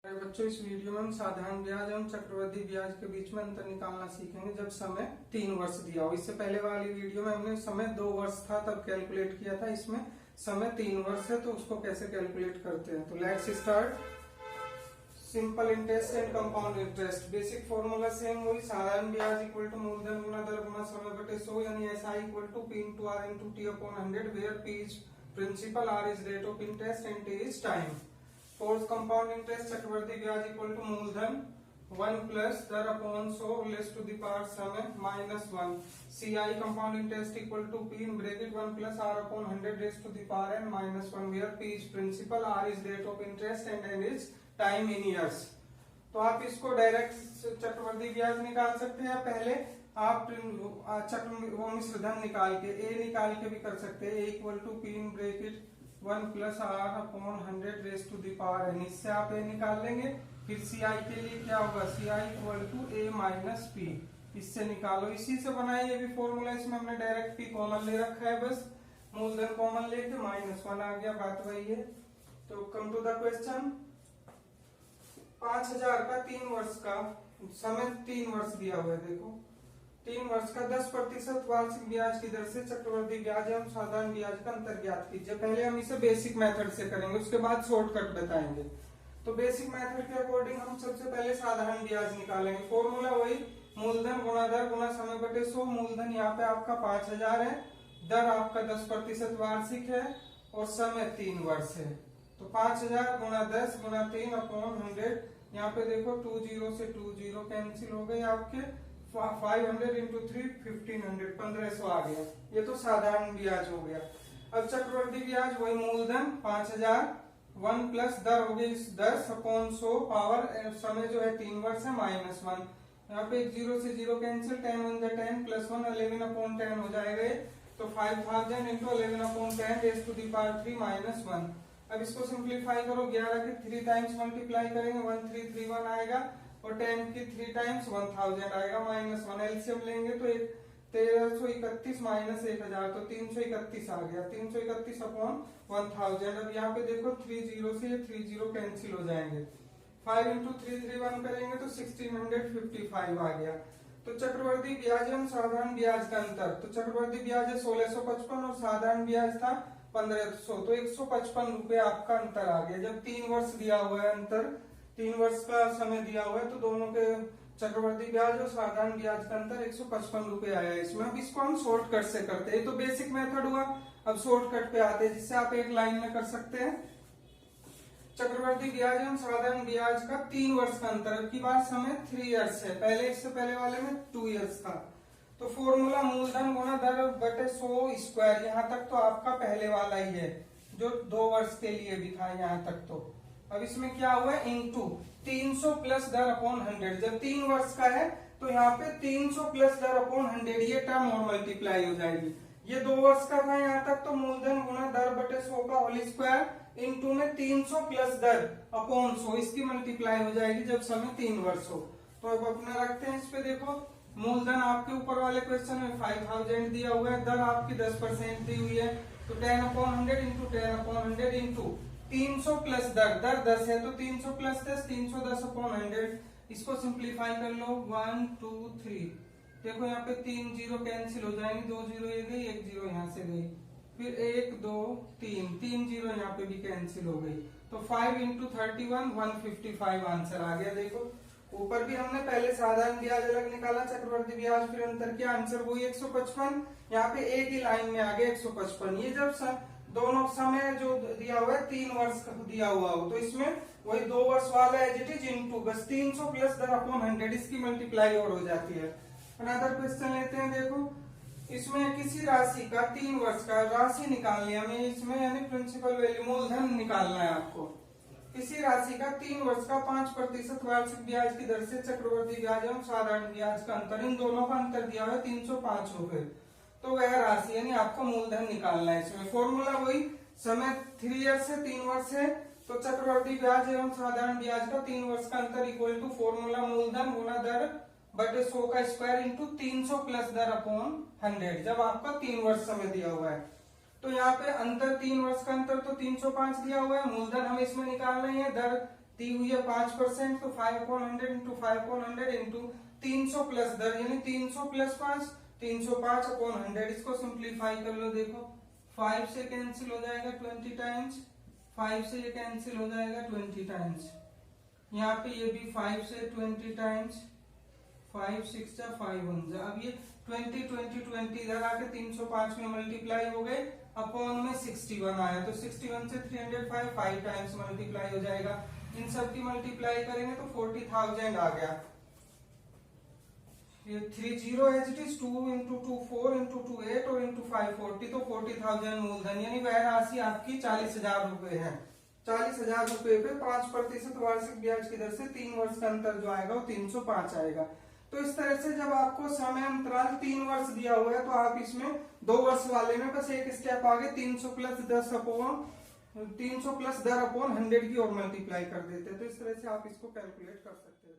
अरे बच्चों, इस वीडियो में हम साधारण ब्याज एवं चक्रवृद्धि ब्याज के बीच में अंतर निकालना सीखेंगे जब समय 3 वर्ष दिया हो। इससे पहले वाली वीडियो में हमने समय 2 वर्ष था तब कैलकुलेट किया था। इसमें समय 3 वर्ष है तो उसको कैसे कैलकुलेट करते हैं। तो let's start. Simple interest and compound interest, basic formula same वही। साधारण ब्याज इक्वल टू मूलधन गुना दर गुना समय बटे 100, यानी SI equal to P into R into T upon 100, where P is principal, R is rate of interest and T is time. Fourth compound interest चक्रवृद्धि ब्याज equal to मूलधन 1 प्लस दर upon 100 raise to the power समय minus 1। CI compound interest equal to P in bracket 1 plus R upon 100 raise to the power n minus 1, where P is principal, R is rate of interest and n is time in years. तो आप इसको direct चक्रवृद्धि ब्याज निकाल सकते हैं। पहले आप वो मिश्र धन निकाल के A निकाल के भी कर सकते हैं। A equal to P in bracket 1 plus R upon 100 raise to the power n। इससे आप A निकाल लेंगे। फिर CI के लिए क्या होगा, CI equal to A minus P, इससे निकालो। इसी से बनाए ये भी फॉर्मूला। इसमें हमने डायरेक्ट P कॉमन ले रखा है, बस मूलधन कॉमन लेके माइनस 1 आ गया, बात वही है। तो कम टू द क्वेश्चन। 5000 का 3 वर्ष का समय 3 वर्ष दिया हुआ है। देखो 3 वर्ष का 10% वार्षिक ब्याज की दर से चक्रवृद्धि ब्याज एवं साधारण ब्याज का अंतर ज्ञात कीजिए। पहले हम इसे बेसिक मेथड से करेंगे, उसके बाद शॉर्टकट बताएंगे। तो बेसिक मेथड के अकॉर्डिंग हम सबसे पहले साधारण ब्याज निकालेंगे। फॉर्मूला वही, मूलधन गुना दर गुना समय बटे 100। मूलधन यहाँ पे आपका 5000 है, दर आपका 10% वार्षिक है और समय 3 वर्ष है। तो 5000 गुना 10 गुना 3 अपॉन 100। यहाँ पे देखो 2 0 से 2 0 कैंसिल हो गए आपके। 500 इंटू 3 1500, 1500 आ गया। ये तो साधारण ब्याज हो गया। अब चक्रवृद्धि ब्याज वही, मूलधन 5000 1 प्लस दर हो गई 10 अपॉन 100, पावर समय जो है 3 वर्ष है माइनस 1। यहाँ पे 0 से 0 कैंसिल, 10 1 10 प्लस 1 11 अपॉन 10 हो जाएगा। तो 5000 into 11 upon 10 raise to the power 3 minus 1। अब इसको सिंप्लीफाई करो, 11 के 3 टाइम्स मल्टीप्लाई करेंगे 1331 आएगा और 10 की 3 टाइम्स 1000 आएगा माइनस 1। एलसीएम लेंगे तो 1331 माइनस 1000, तो 331 आ गया। 331 अपॉन 1000। अब यहाँ पे देखो 30 से ये 30 कैंसिल हो जाएंगे। 5 इंटू 331 करेंगे तो 1655 आ गया। तो चक्रवृद्धि ब्याज एवं साधारण ब्याज का अंतर, तो चक्रवृद्धि ब्याज है 1655 और साधारण ब्याज था 1500, तो 155 रुपए आपका अंतर आ गया। जब 3 वर्ष दिया हुआ है अंतर, 3 वर्ष का समय दिया हुआ है, तो दोनों के चक्रवृद्धि ब्याज और साधारण ब्याज का अंतर 155 रुपए आया है इसमें। अब इसको हम शॉर्टकट से करते हैं। तो बेसिक मेथड हुआ, अब शॉर्टकट पे आते हैं जिससे आप एक लाइन में कर सकते हैं। चक्रवृद्धि ब्याज एवं साधारण ब्याज का 3 वर्ष का अंतर, अब की बात समय 3 इयर्स है, पहले इससे पहले वाले में 2 इयर्स था। तो फॉर्मूला मूलधन गुना दर बटे 100 स्क्वायर, यहाँ तक तो आपका पहले वाला ही है जो 2 वर्ष के लिए भी था यहाँ तक। तो अब इसमें क्या हुआ है, इंटू 300 प्लस दर अपॉन 100। जब 3 वर्ष का है तो यहाँ पे 300 प्लस दर अपॉन 100, ये टर्म और मल्टीप्लाई हो जाएगी। ये 2 वर्ष का था यहाँ तक, तो मूलधन गुना दर बटे 100 का होल स्क्वायर इंटू में 300 प्लस दर अपॉन 100, इसकी मल्टीप्लाई हो जाएगी जब समय 3 वर्ष हो। तो अब अपना रखते हैं इस पे। देखो मूलधन आपके ऊपर वाले क्वेश्चन में 5000 दिया हुआ है, दर आपकी 10% दी हुई है, तो 10 upon 100 into 10 upon 100 into 300 plus दर, दर 10 है तो 300 प्लस 10 310 अपॉन 100। इसको सिंप्लीफाई कर लो 1 2 3। देखो यहाँ पे 3 0 कैंसिल हो जाएंगे, 2 0 ये गई, 1 0 यहाँ से गई, फिर 1 2 3 0 यहाँ पे भी कैंसिल हो गई। तो 5 इंटू 31 155 आंसर आ गया। देखो ऊपर भी हमने पहले साधारण ब्याज अलग निकाला, चक्रवृद्धि ब्याज फिर अंतर किया, आंसर वही 155। यहाँ पे एक ही लाइन में आ गया 155। ये जब दोनों समय जो दिया हुआ है 3 वर्ष का दिया हुआ हो, तो इसमें वही 2 वर्ष वाला एज इट इज इंटू बस 300 प्लस दर अपॉन 100, इसकी मल्टीप्लाई और हो जाती है। अनदर क्वेश्चन लेते हैं। देखो इसमें किसी राशि का 3 वर्ष का राशि निकालनी है हमें, इसमें यानी प्रिंसिपल वैल्यू मूलधन निकालना है आपको। किसी राशि का 3 वर्ष का 5% वार्षिक ब्याज की दर से चक्रवृद्धि ब्याज एवं साधारण ब्याज का अंतर, इन दोनों का अंतर दिया हुआ है 305 रुपए। तो वह राशि यानी आपको मूलधन निकालना है। इसमें फॉर्मूला वही, समय 3 इयर्स से 3 वर्ष है, तो चक्रवृद्धि ब्याज एवं साधारण ब्याज का 3 वर्ष का अंतर इक्वल टू फॉर्मूला मूलधन गुना दर बटे 100 का स्क्वायर इंटू 300 प्लस दर अपॉन 100, जब आपका 3 वर्ष समय दिया हुआ है। तो यहाँ पे अंतर 3 वर्ष का अंतर तो 305 दिया हुआ है, मूलधन हमें इसमें निकालना ही है, दर दी हुई है 5%, तो 5/100 इंटू 5/100 इंटू 300 प्लस 10 यानी 300 प्लस 5 305/100। इसको सिंप्लीफाई कर लो, देखो 5 से कैंसिल हो जाएगा 20 टाइम्स, 5 से ये कैंसिल हो जाएगा 20 टाइम्स, यहाँ पे ये भी 5 से 20 टाइम्स, 5 6 जा 5 1 जा। अब ये 20 20 20 इधर आके 305 में मल्टीप्लाई हो गए, अपॉन में 61 आया, तो 61 से 305 5 टाइम्स मल्टीप्लाई हो जाएगा। इन सब की मल्टीप्लाई करेंगे तो 40,000 आ गया। ये 30 as it is 2 into 2 4 into 2 8 और इंटू 5 40, तो 40,000 मूलधन, यानी वह राशि आपकी 40,000 रुपए है। 40,000 रुपए पे 5% वार्षिक ब्याज की दर से 3 वर्ष का अंतर जो आएगा वो 305 आएगा। तो इस तरह से जब आपको समय अंतराल 3 वर्ष दिया हुआ है तो आप इसमें 2 वर्ष वाले में बस एक स्टेप आगे 300 प्लस 10 अपॉन 100 की और मल्टीप्लाई कर देते हैं। तो इस तरह से आप इसको कैलकुलेट कर सकते हैं।